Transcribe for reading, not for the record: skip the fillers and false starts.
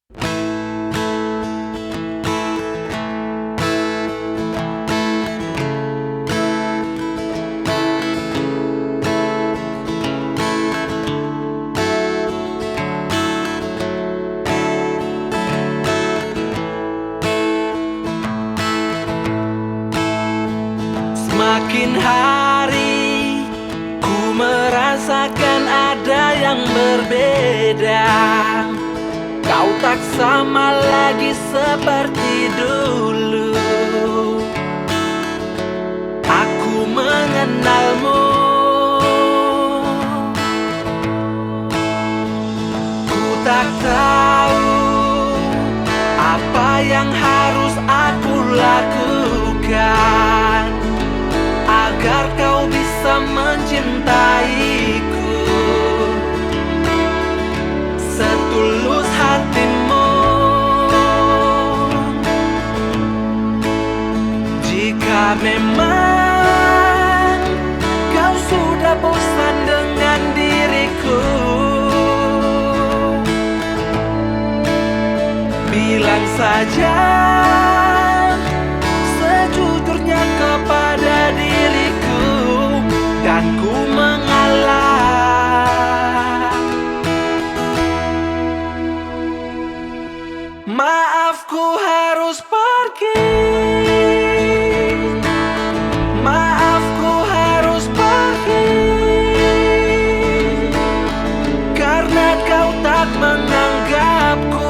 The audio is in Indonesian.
Semakin hari ku merasakan ada yang berbeda. Kau tak sama lagi seperti dulu. Aku mengenalmu. Ku tak tahu apa yang harus aku lakukan agar kau bisa mencintaiku setulus hatimu. Jika memang kau sudah bosan dengan diriku, bilang saja sejujurnya kepada diriku dan ku mengalah. Maaf ku harus pergi. Maaf ku harus pergi karena kau tak menganggapku